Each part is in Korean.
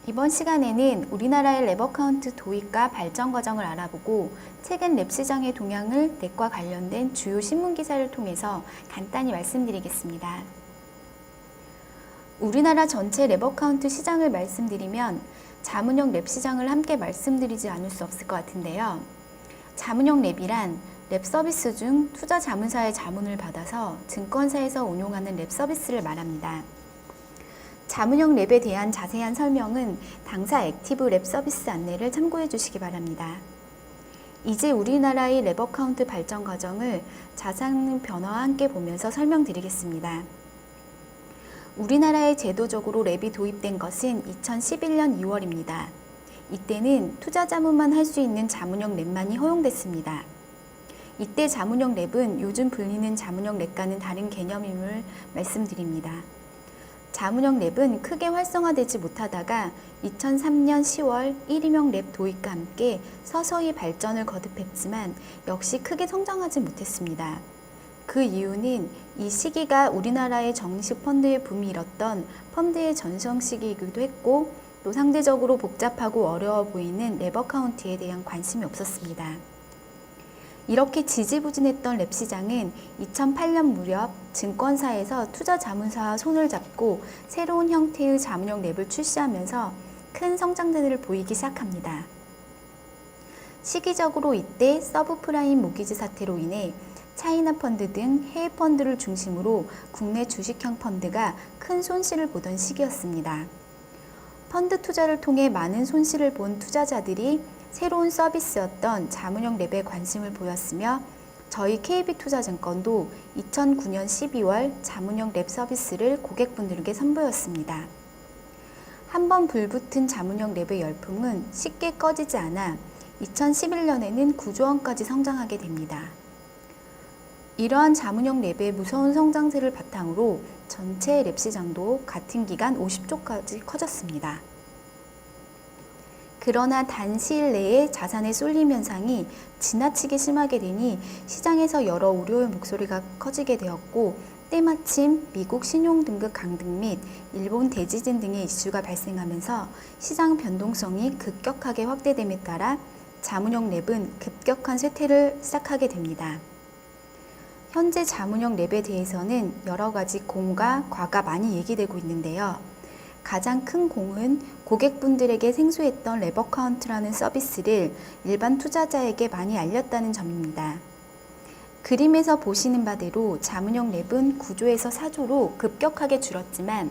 이번 시간에는 우리나라의 랩 어카운트 도입과 발전 과정을 알아보고 최근 랩 시장의 동향을 랩과 관련된 주요 신문 기사를 통해서 간단히 말씀드리겠습니다. 우리나라 전체 랩 어카운트 시장을 말씀드리면 자문형 랩 시장을 함께 말씀드리지 않을 수 없을 것 같은데요. 자문형 랩이란 랩 서비스 중 투자 자문사의 자문을 받아서 증권사에서 운용하는 랩 서비스를 말합니다. 자문형 랩에 대한 자세한 설명은 당사 액티브 랩 서비스 안내를 참고해 주시기 바랍니다. 이제 우리나라의 랩 어카운트 발전 과정을 자산 변화와 함께 보면서 설명드리겠습니다. 우리나라에 제도적으로 랩이 도입된 것은 2011년 2월입니다. 이때는 투자 자문만 할 수 있는 자문형 랩만이 허용됐습니다. 이때 자문형 랩은 요즘 불리는 자문형 랩과는 다른 개념임을 말씀드립니다. 자문형 랩은 크게 활성화되지 못하다가 2003년 10월 1인용 랩 도입과 함께 서서히 발전을 거듭했지만 역시 크게 성장하지 못했습니다. 그 이유는 이 시기가 우리나라의 정식 펀드의 붐이 일었던 펀드의 전성 시기이기도 했고 또 상대적으로 복잡하고 어려워 보이는 랩 어카운트에 대한 관심이 없었습니다. 이렇게 지지부진했던 랩 시장은 2008년 무렵 증권사에서 투자 자문사와 손을 잡고 새로운 형태의 자문형 랩을 출시하면서 큰 성장세를 보이기 시작합니다. 시기적으로 이때 서브프라임 모기지 사태로 인해 차이나 펀드 등 해외 펀드를 중심으로 국내 주식형 펀드가 큰 손실을 보던 시기였습니다. 펀드 투자를 통해 많은 손실을 본 투자자들이 새로운 서비스였던 자문형 랩에 관심을 보였으며 저희 KB투자증권도 2009년 12월 자문형 랩 서비스를 고객분들에게 선보였습니다. 한번 불붙은 자문형 랩의 열풍은 쉽게 꺼지지 않아 2011년에는 9조 원까지 성장하게 됩니다. 이러한 자문형 랩의 무서운 성장세를 바탕으로 전체 랩 시장도 같은 기간 50조까지 커졌습니다. 그러나 단시일 내에 자산의 쏠림 현상이 지나치게 심하게 되니 시장에서 여러 우려의 목소리가 커지게 되었고 때마침 미국 신용등급 강등 및 일본 대지진 등의 이슈가 발생하면서 시장 변동성이 급격하게 확대됨에 따라 자문형 랩은 급격한 쇠퇴를 시작하게 됩니다. 현재 자문형 랩에 대해서는 여러 가지 공과 과가 많이 얘기되고 있는데요. 가장 큰 공은 고객분들에게 생소했던 랩 어카운트라는 서비스를 일반 투자자에게 많이 알렸다는 점입니다. 그림에서 보시는 바대로 자문형 랩은 9조에서 4조로 급격하게 줄었지만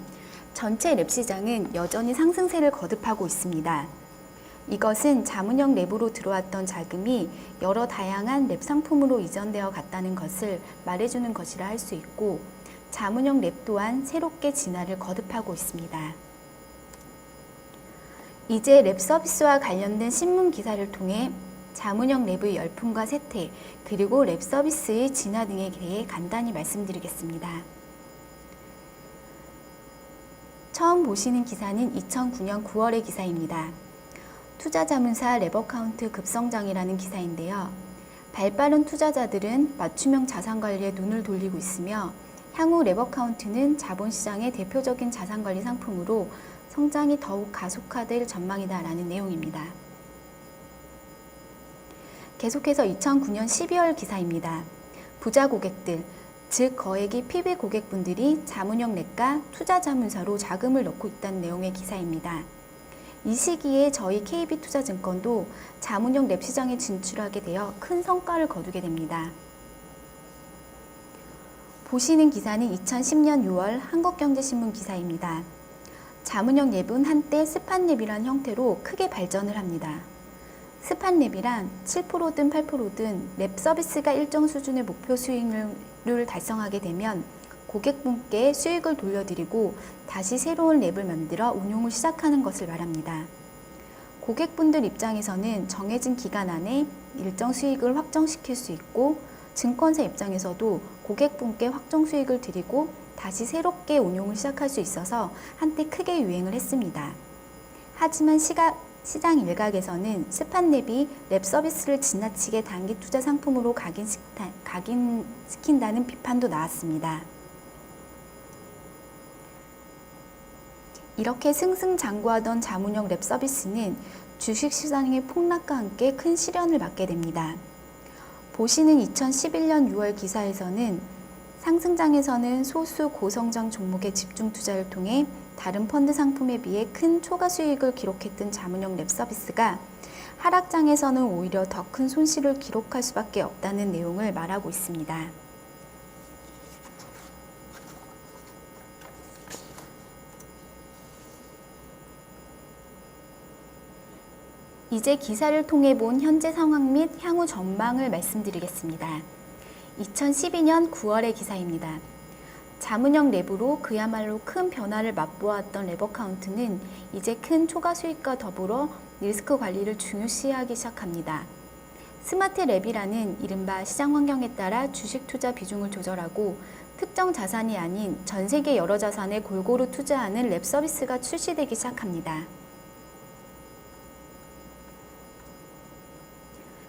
전체 랩 시장은 여전히 상승세를 거듭하고 있습니다. 이것은 자문형 랩으로 들어왔던 자금이 여러 다양한 랩 상품으로 이전되어 갔다는 것을 말해주는 것이라 할 수 있고 자문형 랩 또한 새롭게 진화를 거듭하고 있습니다. 이제 랩 서비스와 관련된 신문 기사를 통해 자문형 랩의 열풍과 쇠퇴, 그리고 랩 서비스의 진화 등에 대해 간단히 말씀드리겠습니다. 처음 보시는 기사는 2009년 9월의 기사입니다. 투자자문사 랩 어카운트 급성장이라는 기사인데요. 발빠른 투자자들은 맞춤형 자산관리에 눈을 돌리고 있으며 향후 랩 어카운트는 자본시장의 대표적인 자산관리 상품으로 성장이 더욱 가속화될 전망이다라는 내용입니다. 계속해서 2009년 12월 기사입니다. 부자 고객들, 즉 거액이 PB 고객분들이 자문형 랩과 투자자문사로 자금을 넣고 있다는 내용의 기사입니다. 이 시기에 저희 KB투자증권도 자문형 랩 시장에 진출하게 되어 큰 성과를 거두게 됩니다. 보시는 기사는 2010년 6월 한국경제신문 기사입니다. 자문형 랩은 한때 스팟랩이란 형태로 크게 발전을 합니다. 스팟랩이란 7%든 8%든 랩 서비스가 일정 수준의 목표 수익률을 달성하게 되면 고객분께 수익을 돌려드리고 다시 새로운 랩을 만들어 운용을 시작하는 것을 말합니다. 고객분들 입장에서는 정해진 기간 안에 일정 수익을 확정시킬 수 있고 증권사 입장에서도 고객분께 확정 수익을 드리고 다시 새롭게 운용을 시작할 수 있어서 한때 크게 유행을 했습니다. 하지만 시장 일각에서는 스팟랩이 랩 서비스를 지나치게 단기 투자 상품으로 각인시킨다는 비판도 나왔습니다. 이렇게 승승장구하던 자문형 랩 서비스는 주식시장의 폭락과 함께 큰 시련을 맞게 됩니다. 보시는 2011년 6월 기사에서는 상승장에서는 소수 고성장 종목의 집중 투자를 통해 다른 펀드 상품에 비해 큰 초과 수익을 기록했던 자문형 랩 서비스가 하락장에서는 오히려 더 큰 손실을 기록할 수밖에 없다는 내용을 말하고 있습니다. 이제 기사를 통해 본 현재 상황 및 향후 전망을 말씀드리겠습니다. 2012년 9월의 기사입니다. 자문형 랩으로 그야말로 큰 변화를 맛보았던 랩 어카운트는 이제 큰 초과 수익과 더불어 리스크 관리를 중요시하기 시작합니다. 스마트 랩이라는 이른바 시장 환경에 따라 주식 투자 비중을 조절하고 특정 자산이 아닌 전 세계 여러 자산에 골고루 투자하는 랩 서비스가 출시되기 시작합니다.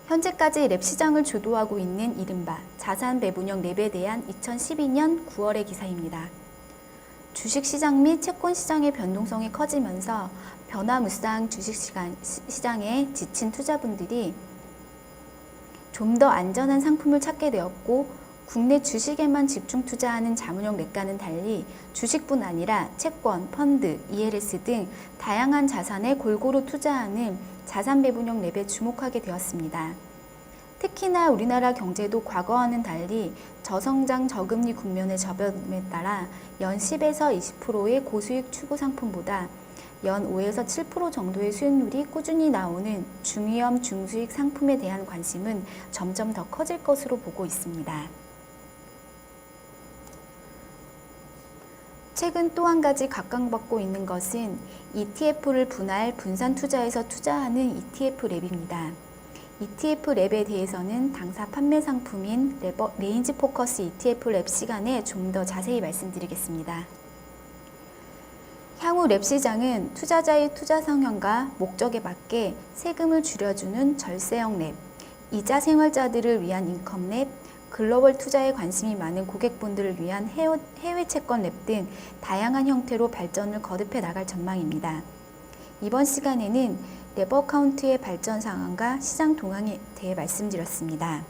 현재까지 랩 시장을 주도하고 있는 이른바 자산 배분형 랩에 대한 2012년 9월의 기사입니다. 주식시장 및 채권시장의 변동성이 커지면서 변화무쌍 주식시장에 지친 투자분들이 좀 더 안전한 상품을 찾게 되었고 국내 주식에만 집중 투자하는 자문형 랩과는 달리 주식뿐 아니라 채권, 펀드, ELS 등 다양한 자산에 골고루 투자하는 자산 배분형 랩에 주목하게 되었습니다. 특히나 우리나라 경제도 과거와는 달리 저성장 저금리 국면의 저변에 따라 연 10에서 20%의 고수익 추구 상품보다 연 5에서 7% 정도의 수익률이 꾸준히 나오는 중위험 중수익 상품에 대한 관심은 점점 더 커질 것으로 보고 있습니다. 최근 또 한 가지 각광받고 있는 것은 ETF를 분할 분산 투자에서 투자하는 ETF 랩입니다. ETF 랩에 대해서는 당사 판매 상품인 레인지 포커스 ETF 랩 시간에 좀 더 자세히 말씀드리겠습니다. 향후 랩 시장은 투자자의 투자 성향과 목적에 맞게 세금을 줄여주는 절세형 랩, 이자 생활자들을 위한 인컴 랩, 글로벌 투자에 관심이 많은 고객분들을 위한 해외 채권 랩 등 다양한 형태로 발전을 거듭해 나갈 전망입니다. 이번 시간에는 랩 어카운트의 발전 상황과 시장 동향에 대해 말씀드렸습니다.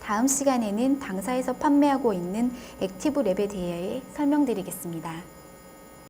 다음 시간에는 당사에서 판매하고 있는 액티브 랩에 대해 설명드리겠습니다.